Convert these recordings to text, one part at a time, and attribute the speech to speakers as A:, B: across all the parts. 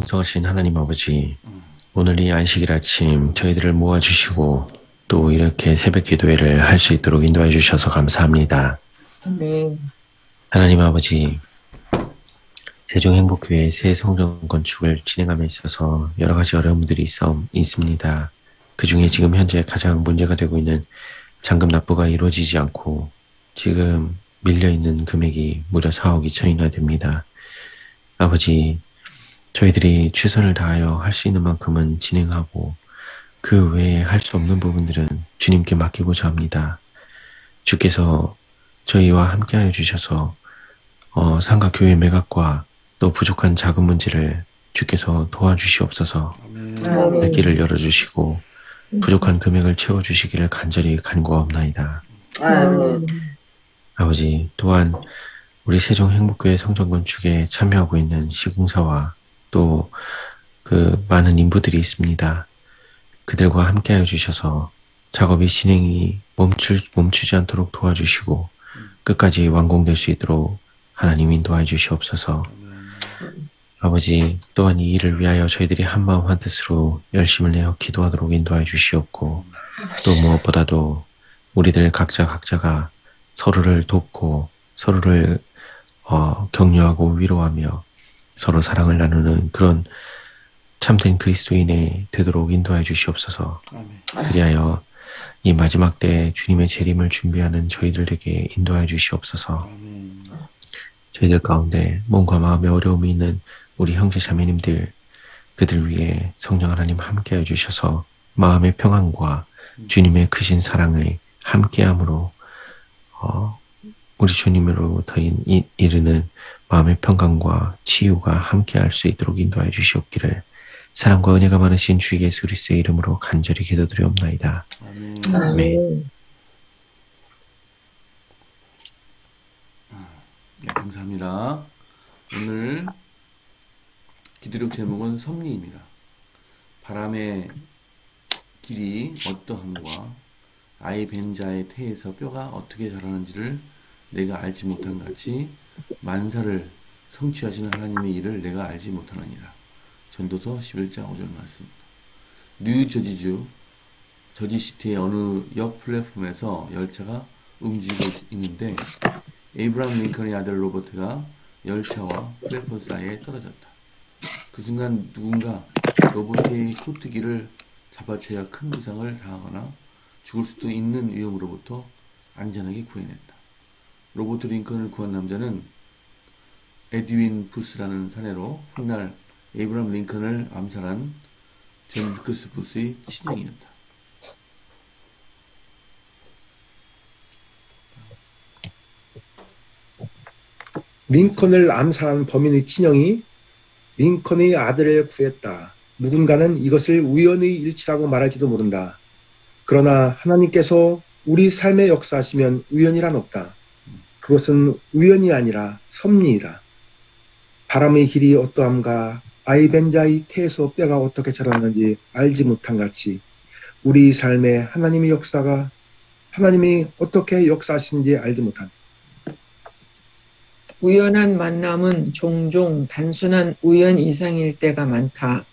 A: 왕성하신 하나님 아버지, 오늘 이 안식일 아침 저희들을 모아주시고 또 이렇게 새벽 기도회를 할 수 있도록 인도해 주셔서 감사합니다.
B: 네.
A: 하나님 아버지, 세종행복교회 새 성전 건축을 진행함에 있어서 여러 가지 어려움들이 있습니다. 그 중에 지금 현재 가장 문제가 되고 있는 잔금 납부가 이루어지지 않고 지금 밀려있는 금액이 무려 4억 2천이나 됩니다. 아버지, 저희들이 최선을 다하여 할 수 있는 만큼은 진행하고 그 외에 할 수 없는 부분들은 주님께 맡기고자 합니다. 주께서 저희와 함께하여 주셔서 상가 교회 매각과 또 부족한 자금 문제를 주께서 도와주시옵소서. 내 길을 열어주시고 부족한 금액을 채워주시기를 간절히 간구하옵나이다. 아버지, 또한 우리 세종행복교회 성전 건축에 참여하고 있는 시공사와 또 그 많은 인부들이 있습니다. 그들과 함께하여 주셔서 작업의 진행이 멈추지 않도록 도와주시고 끝까지 완공될 수 있도록 하나님 인도하여 주시옵소서. 아버지, 또한 이 일을 위하여 저희들이 한마음 한뜻으로 열심을 내어 기도하도록 인도하여 주시옵고 또 무엇보다도 우리들 각자가 서로를 돕고 서로를 격려하고 위로하며 서로 사랑을 나누는 그런 참된 그리스도인이 되도록 인도하여 주시옵소서. 그리하여 이 마지막 때 주님의 재림을 준비하는 저희들에게 인도하여 주시옵소서. 저희들 가운데 몸과 마음에 어려움이 있는 우리 형제 자매님들, 그들 위해 성령 하나님 함께하여 주셔서 마음의 평안과 주님의 크신 사랑을 함께함으로 우리 주님으로부터 이르는 마음의 평강과 치유가 함께할 수 있도록 인도하여 주시옵기를 사랑과 은혜가 많으신 주 예수 그리스도의 이름으로 간절히 기도드리옵나이다. 아멘.
C: 네, 감사합니다. 오늘 기도력 제목은 섭리입니다. 바람의 길이 어떠함과 아이 벤 자의 태에서 뼈가 어떻게 자라는지를 내가 알지 못한 같이 만사를 성취하시는 하나님의 일을 내가 알지 못하느니라. 전도서 11장 5절 말씀. 뉴저지주 저지시티의 어느 역 플랫폼에서 열차가 움직이고 있는데 에이브람 링컨의 아들 로버트가 열차와 플랫폼 사이에 떨어졌다. 그 순간 누군가 로버트의 코트기를 잡아채야 큰 부상을 당하거나 죽을 수도 있는 위험으로부터 안전하게 구해냈다. 로버트 링컨을 구한 남자는 에드윈 부스라는 사내로 훗날 에이브람 링컨을 암살한 존 위크스 부스의 친형이었다.
D: 링컨을 암살한 범인의 친형이 링컨의 아들을 구했다. 누군가는 이것을 우연의 일치라고 말할지도 모른다. 그러나 하나님께서 우리 삶에 역사하시면 우연이란 없다. 그것은 우연이 아니라 섭리이다. 바람의 길이 어떠함과 아이벤자의 태에서 뼈가 어떻게 자랐는지 알지 못한 같이 우리 삶에 하나님이 어떻게 역사하시는지 알지 못한
B: 우연한 만남은 종종 단순한 우연 이상일 때가 많다.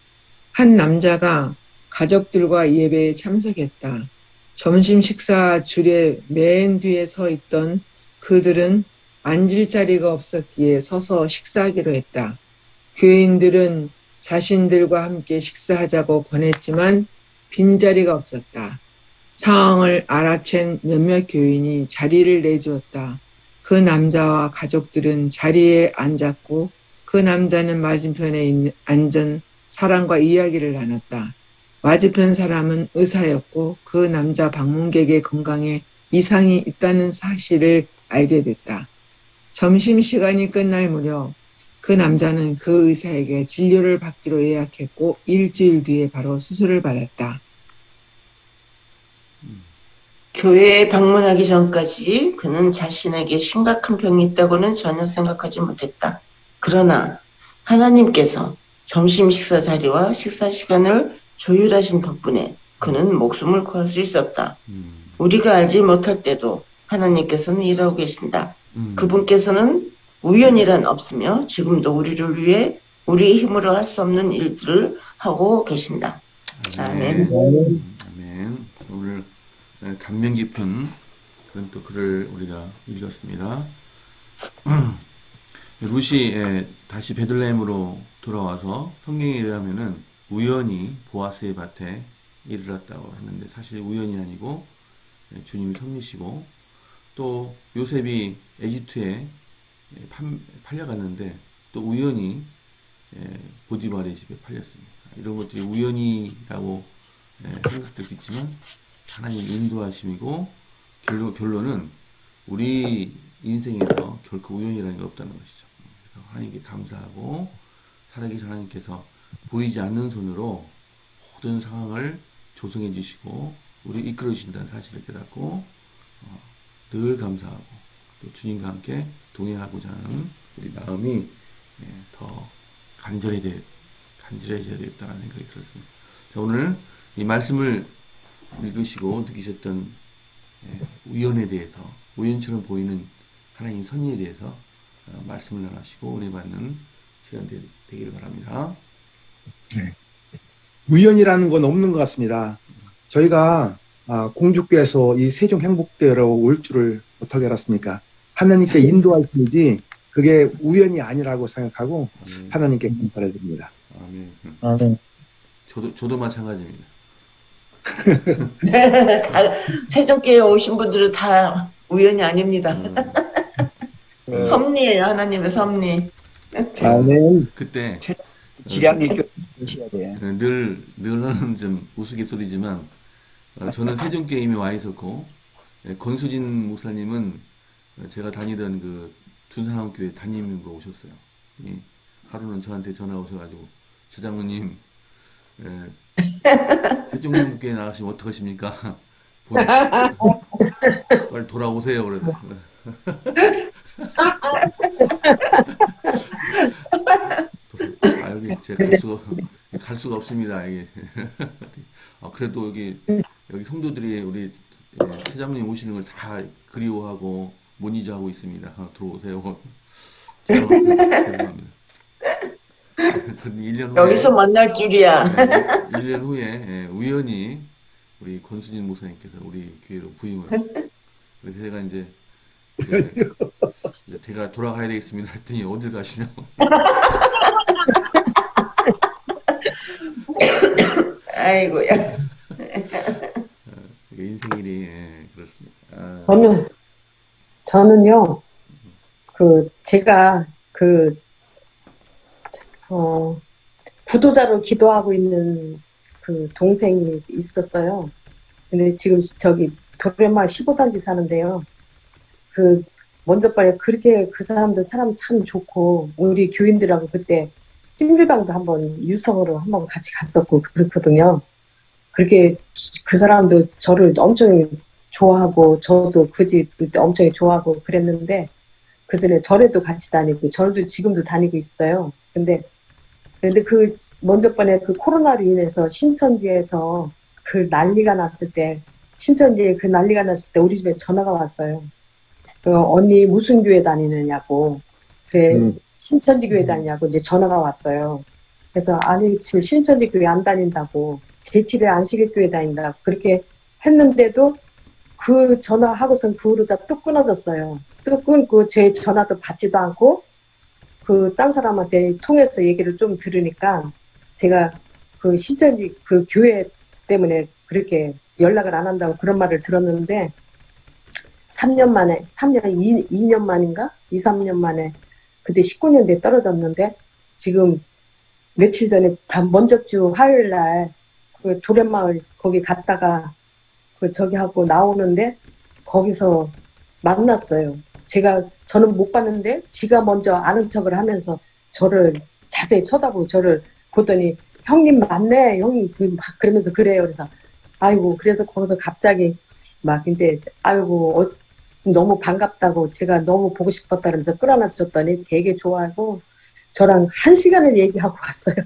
B: 한 남자가 가족들과 예배에 참석했다. 점심 식사 줄의 맨 뒤에 서 있던 그들은 앉을 자리가 없었기에 서서 식사하기로 했다. 교인들은 자신들과 함께 식사하자고 권했지만 빈자리가 없었다. 상황을 알아챈 몇몇 교인이 자리를 내주었다. 그 남자와 가족들은 자리에 앉았고 그 남자는 맞은편에 앉은 사람과 이야기를 나눴다. 맞은편 사람은 의사였고 그 남자 방문객의 건강에 이상이 있다는 사실을 알게 됐다. 점심시간이 끝날 무렵 그 남자는 그 의사에게 진료를 받기로 예약했고 일주일 뒤에 바로 수술을 받았다.
E: 교회에 방문하기 전까지 그는 자신에게 심각한 병이 있다고는 전혀 생각하지 못했다. 그러나 하나님께서 점심 식사 자리와 식사 시간을 조율하신 덕분에 그는 목숨을 구할 수 있었다. 우리가 알지 못할 때도 하나님께서는 일하고 계신다. 그분께서는 우연이란 없으며 지금도 우리를 위해 우리 힘으로 할 수 없는 일들을 하고 계신다. 아멘.
C: 아멘. 오늘 감명 깊은 그런 또 글을 우리가 읽었습니다. 룻이 다시 베들레헴으로 돌아와서 성경에 의하면은 우연히 보아스의 밭에 이르렀다고 했는데 사실 우연이 아니고 주님이 섭리시고, 또 요셉이 에집트에 팔려갔는데 또 우연히 보디발의 집에 팔렸습니다. 이런 것들이 우연이라고 생각될 수 있지만 하나님 인도하심이고, 결론은 우리 인생에서 결코 우연이라는 게 없다는 것이죠. 그래서 하나님께 감사하고, 살아계신 하나님께서 보이지 않는 손으로 모든 상황을 조성해 주시고 우리 이끌어 주신다는 사실을 깨닫고 늘 감사하고, 또 주님과 함께 동행하고자 하는 우리 마음이 더 간절해져야 되겠다는 생각이 들었습니다. 자, 오늘 이 말씀을 읽으시고 느끼셨던 우연에 대해서, 우연처럼 보이는 하나님 섭리에 대해서 말씀을 나누시고 은혜 받는 시간 되기를 바랍니다.
D: 네. 우연이라는 건 없는 것 같습니다. 저희가 공주께서 이 세종 행복대로 올 줄을 어떻게 알았습니까? 하나님께 인도하시지 그게 우연이 아니라고 생각하고 하나님께 감사를 드립니다.
C: 아멘. 저도 마찬가지입니다.
E: 세종교회에 오신 분들은 다 우연이 아닙니다. 섭리예요. 하나님의 섭리.
D: 아멘.
C: 그때
F: 지량이 있어야 돼.
C: 늘 하는 좀 우스갯소리지만 저는 세종교회에 와 있었고, 권수진 목사님은 제가 다니던 그 준상암교회 담임으로 오셨어요. 하루는 저한테 전화 오셔가지고, 저 장로님 세종교회 나가시면 어떡하십니까? 빨리 돌아오세요. 그래서 여기 제가 갈 수가 없습니다. 이게. 그래도 여기 성도들이 우리 회장님 오시는 걸 다 그리워하고 모니저하고 있습니다. 들어오세요. 죄송합니다. 1년 후에,
E: 여기서 만날 줄이야.
C: 1년 후에 우연히 우리 권수진 목사님께서 우리 교회로 부임을 했어요. 그래서 제가 이제 제가 돌아가야 되겠습니다 했더니 어딜 가시냐고.
E: 아이고야.
C: 인생일이 그렇습니다.
G: 저는요, 제가 구도자로 기도하고 있는 그 동생이 있었어요. 근데 지금 저기 도련마을 15단지 사는데요. 먼저 빨리 그렇게 그 사람들 사람 참 좋고, 우리 교인들하고 그때 찜질방도 한번 유성으로 한번 같이 갔었고 그렇거든요. 그렇게 그 사람도 저를 엄청 좋아하고, 저도 그 집 엄청 좋아하고 그랬는데, 그 전에 절에도 같이 다니고, 절도 지금도 다니고 있어요. 근데 먼저 번에 그 코로나로 인해서 신천지에서 그 난리가 났을 때, 우리 집에 전화가 왔어요. 언니 무슨 교회 다니느냐고. 그래, 신천지 교회 다니냐고 이제 전화가 왔어요. 그래서 아니, 지금 신천지 교회 안 다닌다고, 제7회 안식일 교회 다닌다고 그렇게 했는데도 그 전화하고선 그 후로 다 뚝 끊어졌어요. 뚝 끊고 제 전화도 받지도 않고, 딴 사람한테 통해서 얘기를 좀 들으니까 제가 그 신천지 그 교회 때문에 그렇게 연락을 안 한다고 그런 말을 들었는데, 2년 만인가? 2, 3년 만에, 그때 19년대에 떨어졌는데, 지금 며칠 전에 먼저 주 화요일 날 그 도련마을 거기 갔다가 저기 하고 나오는데 거기서 만났어요. 저는 못 봤는데 지가 먼저 아는 척을 하면서 저를 자세히 쳐다보고 저를 보더니 형님 맞네, 형님 막 그러면서 그래요. 그래서 아이고, 그래서 거기서 갑자기 막 이제 아이고 너무 반갑다고, 제가 너무 보고 싶었다 그러면서 끌어놔 줬더니 되게 좋아하고 저랑 1시간을 얘기하고 갔어요.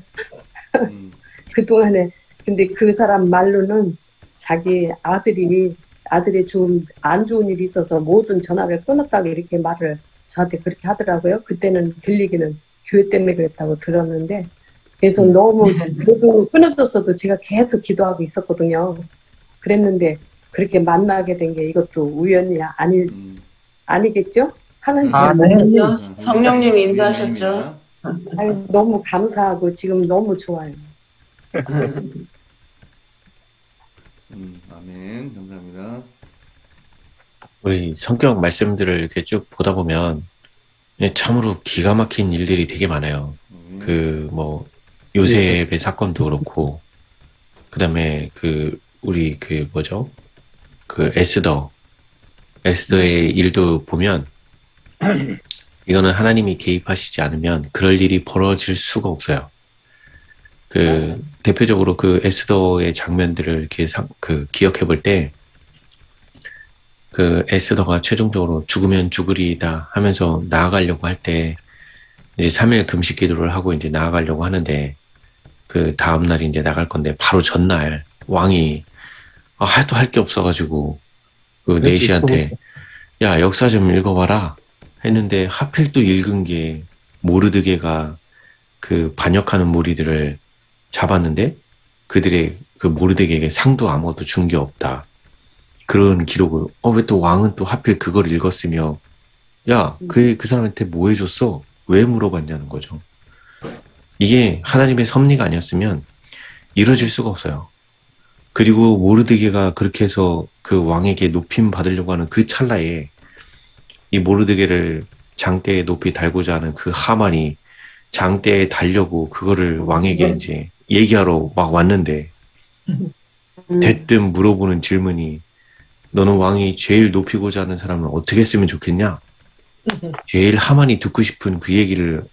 G: 그동안에. 근데 그 사람 말로는 자기 아들이 좀 안 좋은 일이 있어서 모든 전화를 끊었다고 이렇게 말을 저한테 그렇게 하더라고요. 그때는 들리기는 교회 때문에 그랬다고 들었는데 그래서 너무 그래도 끊어졌어도 제가 계속 기도하고 있었거든요. 그랬는데 그렇게 만나게 된 게 이것도 우연이 아니겠죠? 하나님께서
E: 그럼요. 성령님이 인도하셨죠.
G: 아유, 너무 감사하고 지금 너무 좋아요.
C: 아멘. 감사합니다.
A: 우리 성경 말씀들을 이렇게 쭉 보다 보면 참으로 기가 막힌 일들이 되게 많아요. 뭐 요셉의 사건도 그렇고, 그다음에 우리 뭐죠? 에스더의 일도 보면 이거는 하나님이 개입하시지 않으면 그럴 일이 벌어질 수가 없어요. 대표적으로 에스더의 장면들을 이렇게 기억해 볼 때, 에스더가 최종적으로 죽으면 죽으리이다 하면서 나아가려고 할 때, 이제 3일 금식 기도를 하고 이제 나아가려고 하는데, 다음날이 이제 나갈 건데, 바로 전날, 왕이, 하도 할 게 없어가지고, 네시한테, 야, 역사 좀 읽어봐라. 했는데, 하필 또 읽은 게, 모르드게가 반역하는 무리들을 잡았는데, 그들의 모르드게에게 상도 아무것도 준 게 없다. 그런 기록을, 왜 또 왕은 또 하필 그걸 읽었으며, 야, 그 사람한테 뭐 해줬어? 왜 물어봤냐는 거죠. 이게 하나님의 섭리가 아니었으면 이루어질 수가 없어요. 그리고 모르드게가 그렇게 해서 그 왕에게 높임 받으려고 하는 그 찰나에 이 모르드게를 장대에 높이 달고자 하는 그 하만이 장대에 달려고 그거를 왕에게 이제 얘기하러 막 왔는데, 대뜸 물어보는 질문이, 너는 왕이 제일 높이고자 하는 사람은 어떻게 했으면 좋겠냐? 제일 하만이 듣고 싶은 그 얘기를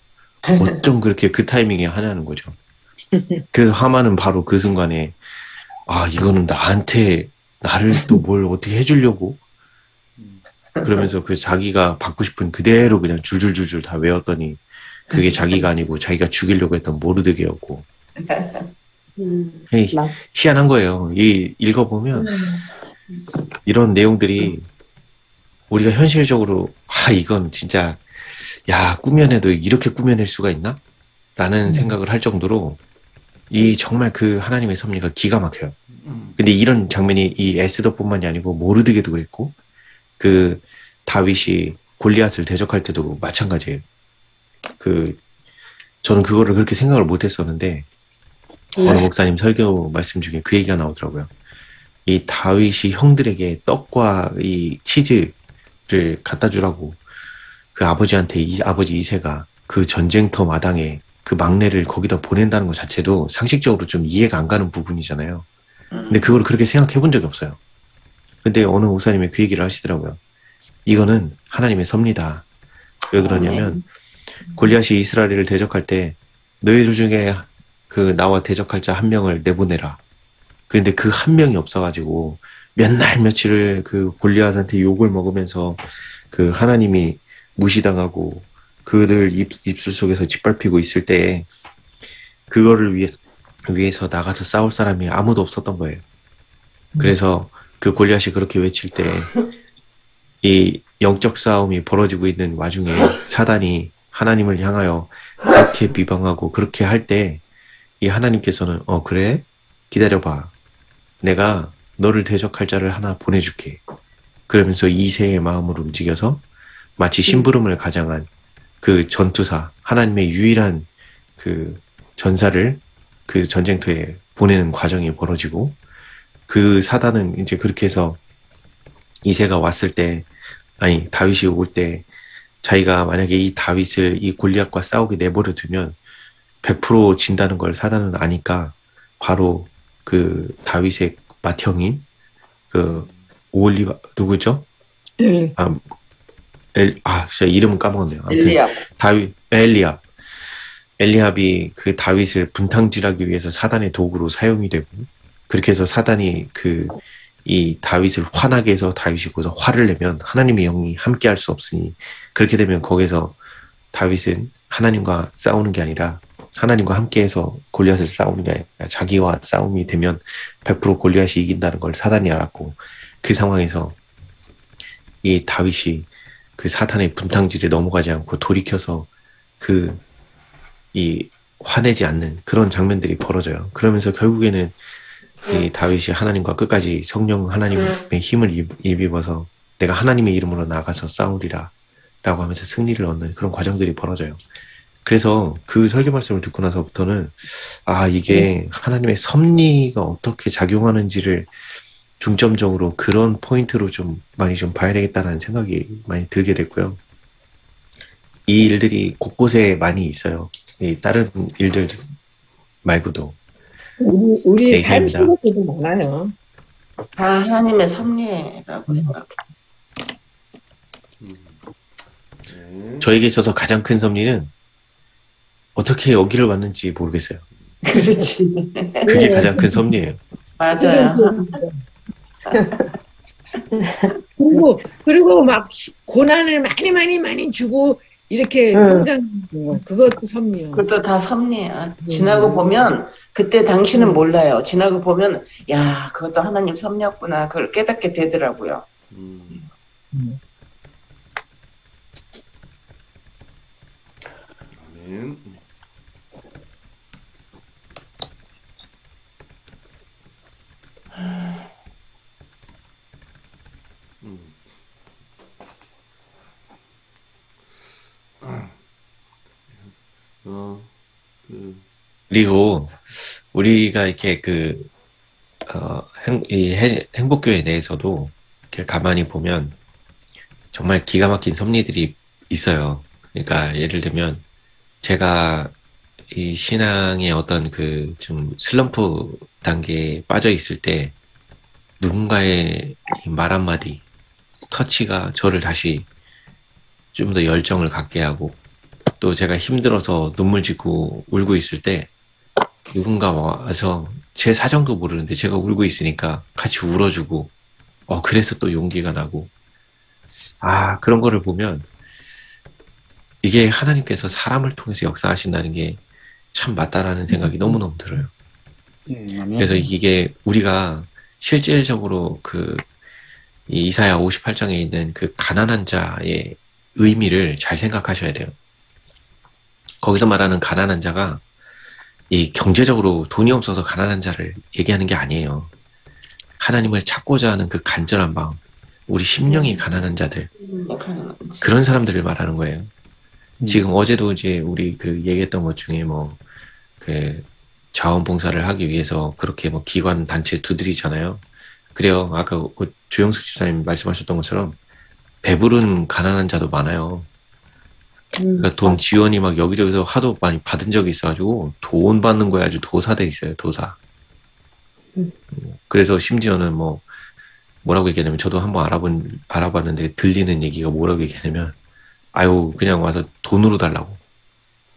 A: 어쩜 그렇게 그 타이밍에 하냐는 거죠. 그래서 하만은 바로 그 순간에, 이거는 나를 또 뭘 어떻게 해주려고? 그러면서 자기가 받고 싶은 그대로 그냥 줄줄줄줄 다 외웠더니, 그게 자기가 아니고 자기가 죽이려고 했던 모르드게였고. 희한한 거예요. 읽어보면 이런 내용들이 우리가 현실적으로 이건 진짜 꾸며내도 이렇게 꾸며낼 수가 있나? 라는 생각을 할 정도로 정말 하나님의 섭리가 기가 막혀요. 근데 이런 장면이 이 에스더뿐만이 아니고 모르드게도 그랬고, 다윗이 골리앗을 대적할 때도 마찬가지예요. 저는 그거를 그렇게 생각을 못 했었는데, 어느 목사님 설교 말씀 중에 그 얘기가 나오더라고요. 이 다윗이 형들에게 떡과 이 치즈를 갖다 주라고 아버지한테 아버지 이새가 전쟁터 마당에 막내를 거기다 보낸다는 것 자체도 상식적으로 좀 이해가 안 가는 부분이잖아요. 근데 그걸 그렇게 생각해 본 적이 없어요. 근데 어느 목사님이 그 얘기를 하시더라고요. 이거는 하나님의 섭리다. 왜 그러냐면, 골리앗이 이스라엘을 대적할 때 너희들 중에 나와 대적할 자 한 명을 내보내라. 그런데 그 한 명이 없어가지고 몇 날 며칠을 골리앗한테 욕을 먹으면서 하나님이 무시당하고 그들 입술 속에서 짓밟히고 있을 때, 그거를 위해서 나가서 싸울 사람이 아무도 없었던 거예요. 그래서 골리앗이 그렇게 외칠 때 이 영적 싸움이 벌어지고 있는 와중에 사단이 하나님을 향하여 그렇게 비방하고 그렇게 할 때, 이 하나님께서는 그래? 기다려봐. 내가 너를 대적할 자를 하나 보내줄게. 그러면서 이새의 마음으로 움직여서 마치 심부름을 가장한 전투사, 하나님의 유일한 전사를 전쟁터에 보내는 과정이 벌어지고, 사단은 이제 그렇게 해서 이새가 왔을 때, 다윗이 올 때, 자기가 만약에 이 다윗을 이 골리앗과 싸우게 내버려 두면 100% 진다는 걸 사단은 아니까, 바로 다윗의 맏형인 오올리바, 누구죠? 진짜 이름은 까먹었네요. 아무튼 엘리압이 다윗을 분탕질하기 위해서 사단의 도구로 사용이 되고, 그렇게 해서 사단이 이 다윗을 화나게 해서 다윗이 거기서 화를 내면 하나님의 영이 함께 할 수 없으니, 그렇게 되면 거기서 다윗은 하나님과 싸우는 게 아니라 하나님과 함께해서 골리앗을 싸우는 게 아니라 자기와 싸움이 되면 100% 골리앗이 이긴다는 걸 사단이 알았고, 그 상황에서 이 다윗이 사탄의 분탕질에 넘어가지 않고 돌이켜서 이 화내지 않는 그런 장면들이 벌어져요. 그러면서 결국에는 이 다윗이 하나님과 끝까지 성령 하나님의 힘을 입어서 내가 하나님의 이름으로 나가서 싸우리라 라고 하면서 승리를 얻는 그런 과정들이 벌어져요. 그래서 그 설교 말씀을 듣고 나서부터는 이게 하나님의 섭리가 어떻게 작용하는지를 중점적으로 그런 포인트로 좀 많이 좀 봐야 되겠다라는 생각이 많이 들게 됐고요. 이 일들이 곳곳에 많이 있어요. 이 다른 일들 말고도.
B: 우리
A: 네,
B: 삶
A: 이상입니다.
B: 속에도 많아요.
E: 다 하나님의 섭리라고 생각해.
C: 네.
A: 저에게 있어서 가장 큰 섭리는 어떻게 여기를 왔는지 모르겠어요.
E: 그렇지.
A: 그게 가장 큰 섭리예요.
E: 맞아요.
B: 그리고 막 고난을 많이 주고 이렇게 성장하는 거 그것도 섭리요.
E: 그것도 다 섭리야. 지나고 보면 그때 당신은 몰라요. 지나고 보면 야 그것도 하나님 섭리였구나. 그걸 깨닫게 되더라고요.
C: 아멘.
A: 그리고 우리가 이렇게 행복교회 내에서도 이렇게 가만히 보면 정말 기가 막힌 섭리들이 있어요. 그러니까 예를 들면 제가 이 신앙의 어떤 좀 슬럼프 단계에 빠져 있을 때 누군가의 이 말 한마디, 터치가 저를 다시 좀 더 열정을 갖게 하고 또 제가 힘들어서 눈물 짓고 울고 있을 때 누군가 와서 제 사정도 모르는데 제가 울고 있으니까 같이 울어주고 그래서 또 용기가 나고 그런 거를 보면 이게 하나님께서 사람을 통해서 역사하신다는 게 참 맞다라는 생각이 너무너무 들어요. 그래서 이게 우리가 실질적으로 이 이사야 58장에 있는 그 가난한 자의 의미를 잘 생각하셔야 돼요. 거기서 말하는 가난한 자가 이 경제적으로 돈이 없어서 가난한 자를 얘기하는 게 아니에요. 하나님을 찾고자 하는 그 간절한 마음, 우리 심령이 가난한 자들, 그런 사람들을 말하는 거예요. 지금 어제도 이제 우리 얘기했던 것 중에 자원봉사를 하기 위해서 그렇게 기관 단체 두드리잖아요. 그래요. 아까 조영숙 집사님 말씀하셨던 것처럼 배부른 가난한 자도 많아요. 그러니까 돈 지원이 막 여기저기서 하도 많이 받은 적이 있어가지고 돈 받는 거에 아주 도사돼 있어요. 도사. 그래서 심지어는 뭐라고 얘기하냐면 저도 한번 알아봤는데 들리는 얘기가 뭐라고 얘기하냐면 그냥 와서 돈으로 달라고.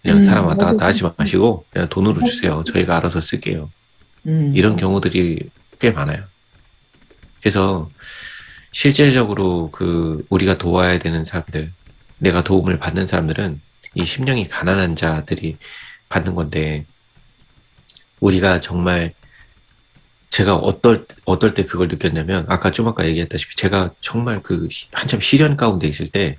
A: 그냥 사람 왔다 갔다 하지 마시고 그냥 돈으로 주세요. 저희가 알아서 쓸게요. 이런 경우들이 꽤 많아요. 그래서 실질적으로 우리가 도와야 되는 사람들, 내가 도움을 받는 사람들은 이 심령이 가난한 자들이 받는 건데 우리가 정말 제가 어떨 때 그걸 느꼈냐면 아까 얘기했다시피 제가 정말 한참 시련 가운데 있을 때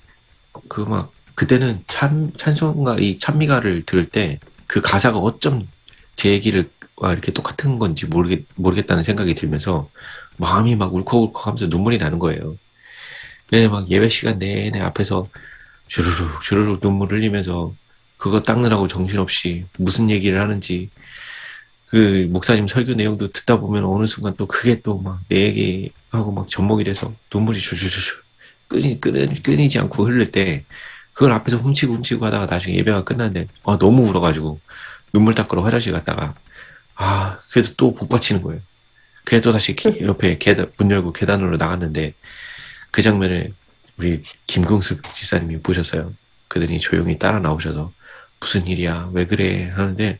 A: 그때는 찬송가 이 찬미가를 들을 때 그 가사가 어쩜 제 얘기를 이렇게 똑같은 건지 모르겠다는 생각이 들면서 마음이 막 울컥울컥 하면서 눈물이 나는 거예요. 막 예배 시간 내내 앞에서 주르륵 눈물 흘리면서 그거 닦느라고 정신없이 무슨 얘기를 하는지 목사님 설교 내용도 듣다 보면 어느 순간 또 그게 또 막 내 얘기하고 막 접목이 돼서 눈물이 줄줄줄 끊이지 않고 흐를 때 그걸 앞에서 훔치고 하다가 나중에 예배가 끝났는데 너무 울어가지고 눈물 닦으러 화장실 갔다가 그래도 또 복받치는 거예요. 그래도 다시 옆에 문 열고 계단으로 나갔는데 그 장면을 우리 김궁숙 지사님이 보셨어요. 그들이 조용히 따라 나오셔서 무슨 일이야 왜 그래 하는데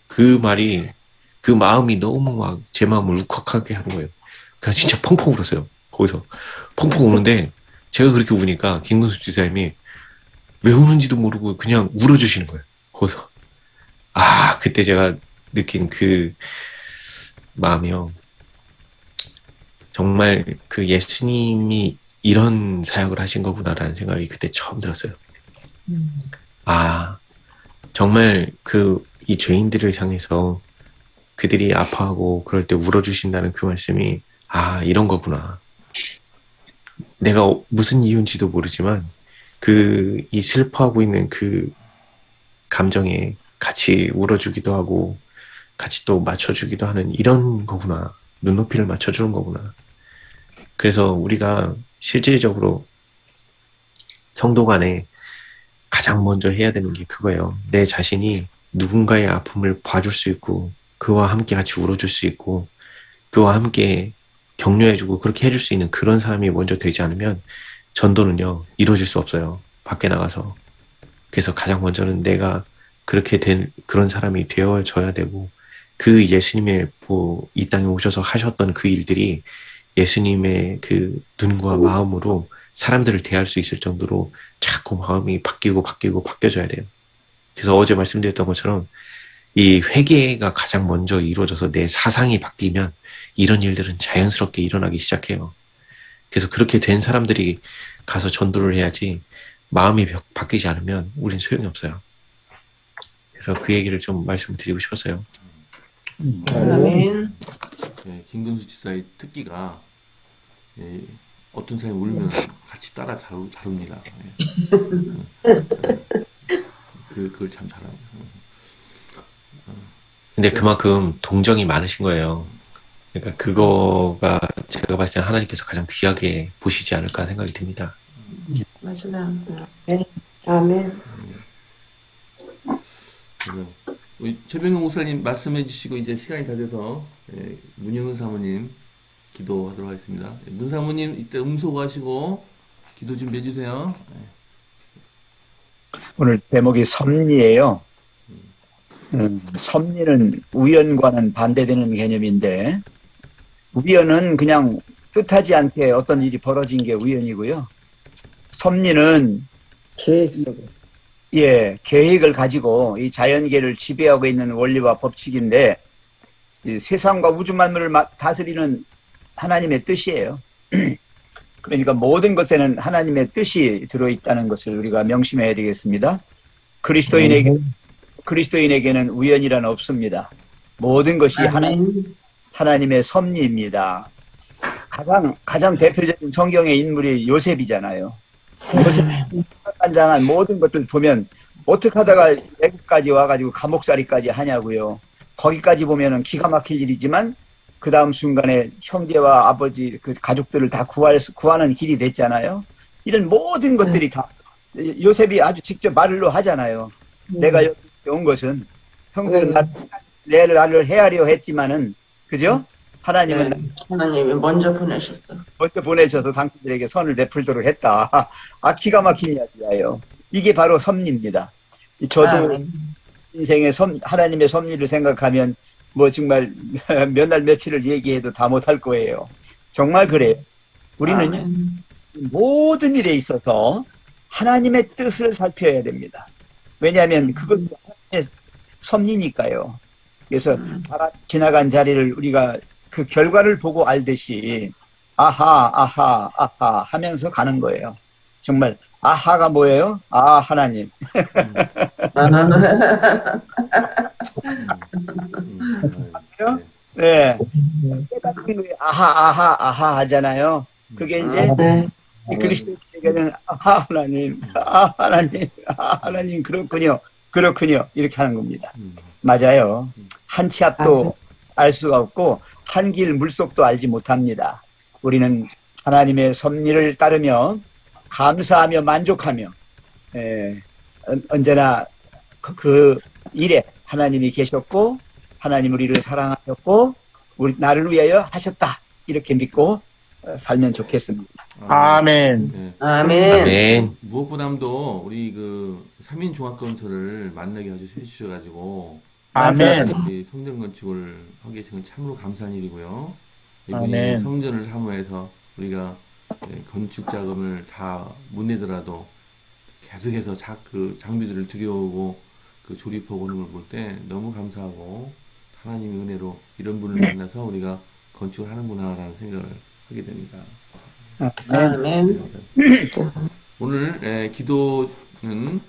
A: 그 말이 그 마음이 너무 막 제 마음을 울컥하게 하는 거예요. 그냥 진짜 펑펑 울었어요. 거기서 펑펑 우는데 제가 그렇게 우니까 김근숙 지사님이 왜 우는지도 모르고 그냥 울어주시는 거예요. 거기서 그때 제가 느낀 그 마음이요. 정말 예수님이 이런 사역을 하신 거구나라는 생각이 그때 처음 들었어요. 정말 이 죄인들을 향해서 그들이 아파하고 그럴 때 울어주신다는 그 말씀이, 아, 이런 거구나. 내가 무슨 이유인지도 모르지만 이 슬퍼하고 있는 그 감정에 같이 울어주기도 하고 같이 또 맞춰주기도 하는 이런 거구나. 눈높이를 맞춰주는 거구나. 그래서 우리가 실질적으로 성도 간에 가장 먼저 해야 되는 게 그거예요. 내 자신이 누군가의 아픔을 봐줄 수 있고 그와 함께 같이 울어줄 수 있고 그와 함께 격려해주고 그렇게 해줄 수 있는 그런 사람이 먼저 되지 않으면 전도는요 이루어질 수 없어요. 밖에 나가서. 그래서 가장 먼저는 내가 그렇게 된 그런 사람이 되어줘야 되고, 그 예수님의 이 땅에 오셔서 하셨던 그 일들이 예수님의 그 눈과 마음으로 사람들을 대할 수 있을 정도로 자꾸 마음이 바뀌어져야 돼요. 그래서 어제 말씀드렸던 것처럼 이 회개가 가장 먼저 이루어져서 내 사상이 바뀌면 이런 일들은 자연스럽게 일어나기 시작해요. 그래서 그렇게 된 사람들이 가서 전도를 해야지, 마음이 바뀌지 않으면 우린 소용이 없어요. 그래서 그 얘기를 좀 말씀드리고 싶었어요.
E: 아멘.
C: 예, 김근수 집사의 특기가, 예, 어떤 사람이 울면 같이 따라 잘 웁니다. 예. 그걸 참 잘합니다.
A: 근데 그만큼 동정이 많으신 거예요. 그러니까 그거가 제가 봤을 때 하나님께서 가장 귀하게 보시지 않을까 생각이 듭니다.
E: 맞아요. 아멘.
C: 우리 최병용 목사님 말씀해 주시고 이제 시간이 다 돼서, 예, 문영은 사모님 기도하도록 하겠습니다. 문 사모님 이때 음소거하시고 기도 준비해 주세요.
F: 오늘 제목이 섭리예요. 섭리는 우연과는 반대되는 개념인데, 우연은 그냥 뜻하지 않게 어떤 일이 벌어진 게 우연이고요. 섭리는
B: 계획 속에.
F: 예, 계획을 가지고 이 자연계를 지배하고 있는 원리와 법칙인데, 이 세상과 우주 만물을 다스리는 하나님의 뜻이에요. 그러니까 모든 것에는 하나님의 뜻이 들어있다는 것을 우리가 명심해야 되겠습니다. 그리스도인에게는 우연이란 없습니다. 모든 것이 하나님의 섭리입니다. 가장 대표적인 성경의 인물이 요셉이잖아요. 요셉이 한장한 모든 것들 보면 어떻게 하다가 외국까지 와가지고 감옥살이까지 하냐고요. 거기까지 보면은 기가 막힐 일이지만 그 다음 순간에 형제와 아버지 그 가족들을 다 구하는 길이 됐잖아요. 이런 모든 것들이 다 요셉이 아주 직접 말로 하잖아요. 내가 여기 온 것은 형들은 나를 헤아려 했지만은, 그죠? 하나님은
E: 하나님이 먼저 보내셔서
F: 당신들에게 선을 베풀도록 했다. 아, 기가 막힌 이야기예요. 이게 바로 섭리입니다. 저도 인생의 하나님의 섭리를 생각하면 뭐 정말 몇 날 며칠을 얘기해도 다 못할 거예요. 정말 그래요. 우리는 모든 일에 있어서 하나님의 뜻을 살펴야 됩니다. 왜냐하면 그건 하나님의 섭리니까요. 그래서 지나간 자리를 우리가 그 결과를 보고 알듯이 아하 하면서 가는 거예요. 정말 아하가 뭐예요? 아, 하나님. 네. 아하 하잖아요. 그게 이제 그리스도인에게는 하나님 그렇군요 이렇게 하는 겁니다. 맞아요. 한 치 앞도 알 수가 없고 한 길 물속도 알지 못합니다. 우리는 하나님의 섭리를 따르며 감사하며 만족하며, 언제나 그 일에 하나님이 계셨고 하나님 우리를 사랑하셨고 나를 위하여 하셨다, 이렇게 믿고 살면 좋겠습니다.
H: 아멘.
C: 네.
E: 아멘.
C: 무엇보다도 우리 그 3인 종합건설을 만나게 해주셔가지고,
H: 아멘.
C: 우리 성전 건축을 하게 되신 참으로 감사한 일이고요. 이분이
H: 아멘.
C: 성전을 사모해서 우리가 건축 자금을 다 못 내더라도 계속해서 그 장비들을 들여오고 그 조립하고 오는 걸 볼 때 너무 감사하고, 하나님의 은혜로 이런 분을 만나서 우리가 건축을 하는구나라는 생각을 하게 됩니다.
E: 아멘.
C: 오늘 기도는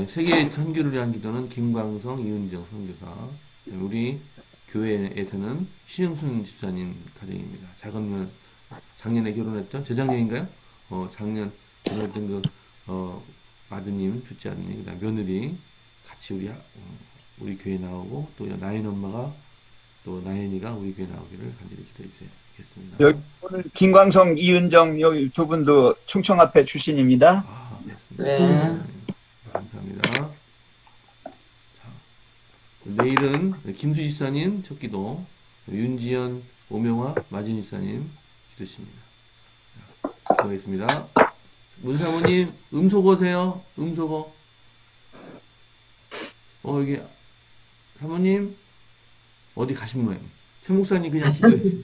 C: 세계 선교를 위한 기도는 김광성, 이은정 선교사. 우리 교회에서는 신영순 집사님 가정입니다. 작년에 결혼했던, 재작년인가요? 작년 결혼했던 아드님, 둘째 아드님, 그 다음 며느리 같이 우리 교회 나오고, 또 나연 엄마가, 또 나연이가 우리 교회 나오기를 간절히 기도해 주겠습니다.
F: 여기 오늘 김광성, 이은정 여기 두 분도 충청합회 출신입니다.
E: 네.
C: 감사합니다. 자, 내일은 김수지 집사님 첫 기도, 윤지연, 오명화, 마진 집사님 기도십니다. 기도하겠습니다. 문사모님 음소거세요. 음소거. 여기 사모님 어디 가신 모양. 최 목사님 그냥 기도해 주십시오.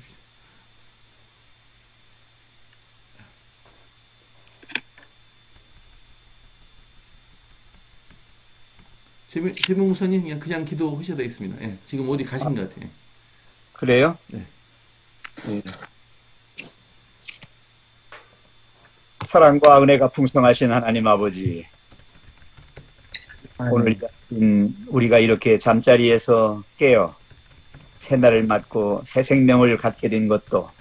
C: 최 목사님 그냥 기도하셔야 되겠습니다. 예, 지금 어디 가신 것 같아요.
F: 그래요?
C: 네.
F: 네. 사랑과 은혜가 풍성하신 하나님 아버지, 오늘 우리가 이렇게 잠자리에서 깨어 새날을 맞고 새 생명을 갖게 된 것도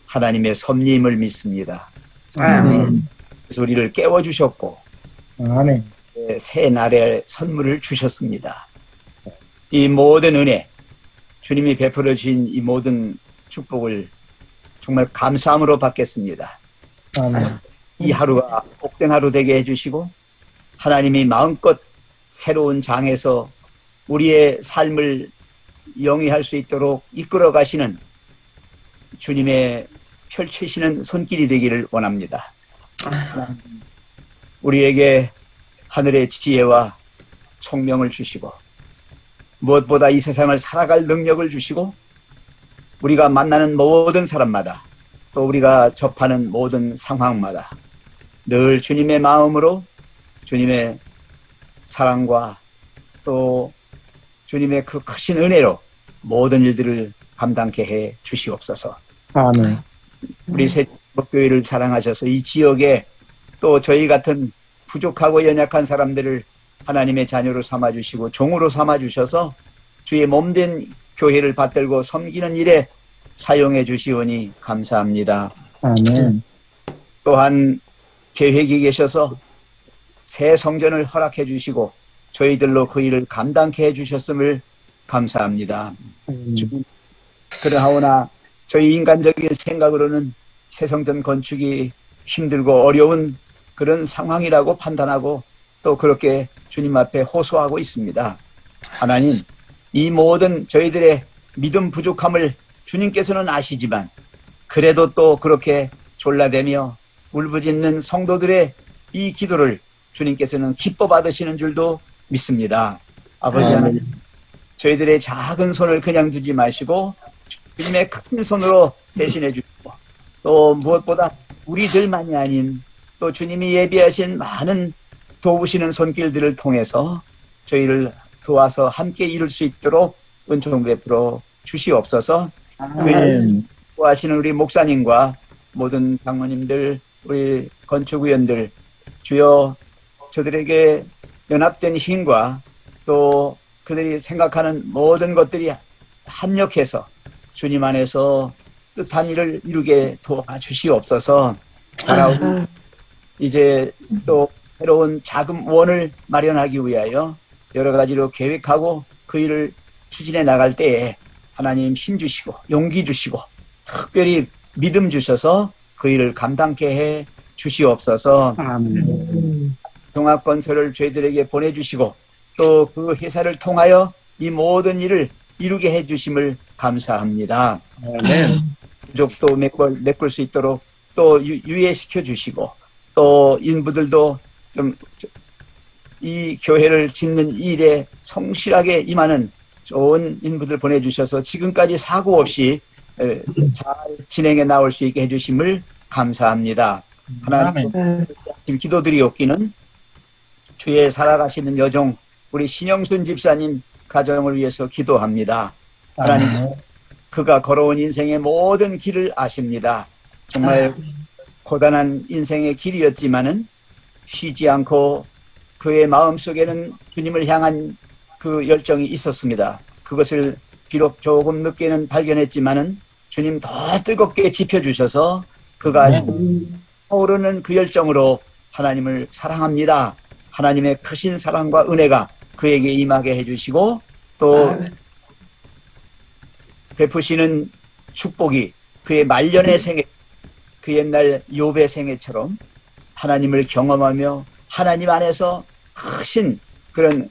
F: 하나님의 섭리임을 믿습니다.
E: 아멘.
F: 그래서 우리를 깨워주셨고
H: 아멘.
F: 새 날의 선물을 주셨습니다. 이 모든 은혜, 주님이 베풀어 주신 이 모든 축복을 정말 감사함으로 받겠습니다.
H: 아멘.
F: 이 하루가 복된 하루 되게 해주시고 하나님이 마음껏 새로운 장에서 우리의 삶을 영위할 수 있도록 이끌어 가시는 주님의 펼치시는 손길이 되기를 원합니다. 우리에게 하늘의 지혜와 총명을 주시고 무엇보다 이 세상을 살아갈 능력을 주시고 우리가 만나는 모든 사람마다 또 우리가 접하는 모든 상황마다 늘 주님의 마음으로 주님의 사랑과 또 주님의 그 크신 은혜로 모든 일들을 감당케 해 주시옵소서.
H: 아멘.
F: 우리 새벽교회를 사랑하셔서 이 지역에 또 저희 같은 부족하고 연약한 사람들을 하나님의 자녀로 삼아주시고 종으로 삼아주셔서 주의 몸된 교회를 받들고 섬기는 일에 사용해 주시오니 감사합니다.
H: 아멘.
F: 또한 계획이 계셔서 새 성전을 허락해 주시고 저희들로 그 일을 감당케 해 주셨음을 감사합니다. 그러하오나 저희 인간적인 생각으로는 새 성전 건축이 힘들고 어려운 그런 상황이라고 판단하고 또 그렇게 주님 앞에 호소하고 있습니다. 하나님, 이 모든 저희들의 믿음 부족함을 주님께서는 아시지만 그래도 또 그렇게 졸라대며 울부짖는 성도들의 이 기도를 주님께서는 기뻐 받으시는 줄도 믿습니다. 아버지 하나님, 저희들의 작은 손을 그냥 두지 마시고 주님의 큰 손으로 대신해 주시고 또 무엇보다 우리들만이 아닌 또 주님이 예비하신 많은 도우시는 손길들을 통해서 저희를 도와서 함께 이룰 수 있도록 은총 베풀어 주시옵소서.
H: 아멘.
F: 도와시는 우리 목사님과 모든 장로님들, 우리 건축위원들, 주여 저들에게 연합된 힘과 또 그들이 생각하는 모든 것들이 합력해서 주님 안에서 뜻한 일을 이루게 도와주시옵소서. 이제 또 새로운 자금원을 마련하기 위하여 여러 가지로 계획하고 그 일을 추진해 나갈 때에 하나님 힘 주시고 용기 주시고 특별히 믿음 주셔서 그 일을 감당케 해 주시옵소서.
H: 아멘.
F: 종합건설을 저희들에게 보내주시고 또 그 회사를 통하여 이 모든 일을 이루게 해주심을 감사합니다.
H: 아멘.
F: 부족도 메꿀 수 있도록 또 유예시켜 주시고 또 인부들도 좀 이 교회를 짓는 일에 성실하게 임하는 좋은 인부들 보내주셔서 지금까지 사고 없이 잘 진행해 나올 수 있게 해주심을 감사합니다. 하나님 지금 기도드리옵기는 주의 살아가시는 여종 우리 신영순 집사님 가정을 위해서 기도합니다. 하나님 그가 걸어온 인생의 모든 길을 아십니다. 정말 고단한 인생의 길이었지만은 쉬지 않고 그의 마음속에는 주님을 향한 그 열정이 있었습니다. 그것을 비록 조금 늦게는 발견했지만은 주님 더 뜨겁게 지펴주셔서 그가 오르는 그 열정으로 하나님을 사랑합니다. 하나님의 크신 사랑과 은혜가 그에게 임하게 해주시고 또 베푸시는 축복이 그의 말년의 생애, 그 옛날 욥의 생애처럼 하나님을 경험하며 하나님 안에서 크신 그런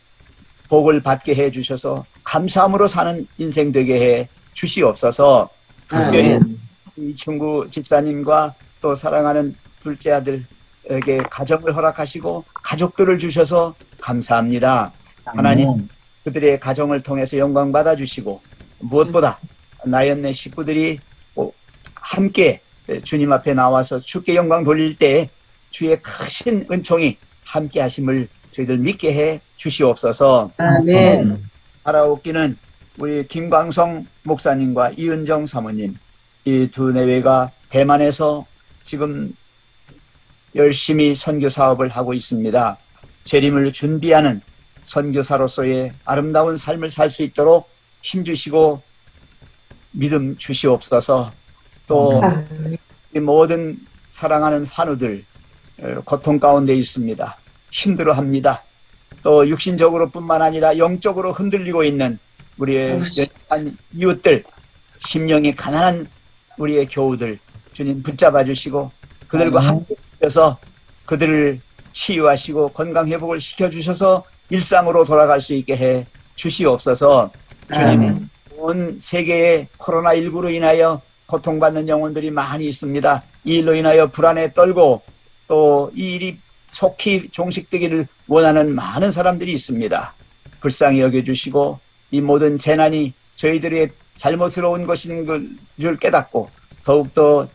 F: 복을 받게 해주셔서 감사함으로 사는 인생 되게 해 주시옵소서. 특별히 이 친구 집사님과 또 사랑하는 둘째 아들에게 가정을 허락하시고 가족들을 주셔서 감사합니다. 하나님 그들의 가정을 통해서 영광 받아주시고 무엇보다 나연네 식구들이 함께 주님 앞에 나와서 주께 영광 돌릴 때 주의 크신 은총이 함께 하심을 저희들 믿게 해 주시옵소서.
E: 아멘.
F: 살아오기는 우리 김광성 목사님과 이은정 사모님 이 두 내외가 대만에서 지금 열심히 선교 사업을 하고 있습니다. 재림을 준비하는 선교사로서의 아름다운 삶을 살 수 있도록 힘주시고 믿음 주시옵소서. 또 이 모든 사랑하는 환우들 고통 가운데 있습니다. 힘들어합니다. 또 육신적으로 뿐만 아니라 영적으로 흔들리고 있는 우리의 연약한 이웃들, 심령이 가난한 우리의 교우들 주님 붙잡아 주시고 그들과 함께 하셔서 그들을 치유하시고 건강 회복을 시켜주셔서 일상으로 돌아갈 수 있게 해 주시옵소서. 주님, 온 세계에 코로나19로 인하여 고통받는 영혼들이 많이 있습니다. 이 일로 인하여 불안에 떨고 또 이 일이 속히 종식되기를 원하는 많은 사람들이 있습니다. 불쌍히 여겨주시고 이 모든 재난이 저희들의 잘못으로 온 것인 줄 깨닫고 더욱더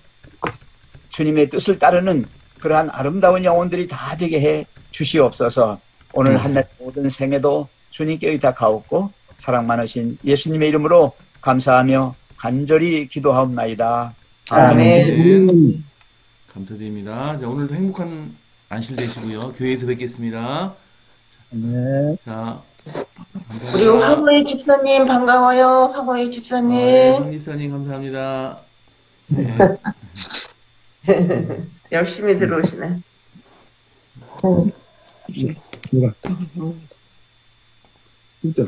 F: 주님의 뜻을 따르는 그러한 아름다운 영혼들이 다 되게 해 주시옵소서. 오늘 한날 모든 생애도 주님께 의탁하옵고 사랑 많으신 예수님의 이름으로 감사하며 간절히 기도하옵나이다.
E: 아멘.
C: 감사드립니다. 자, 오늘도 행복한 안실 되시고요. 교회에서 뵙겠습니다.
H: 네.
C: 자,
E: 우리 황호희 집사님 반가워요. 황호희 집사님.
C: 황 집사님 감사합니다. 네.
E: 열심히 들어오시네.
D: 진짜.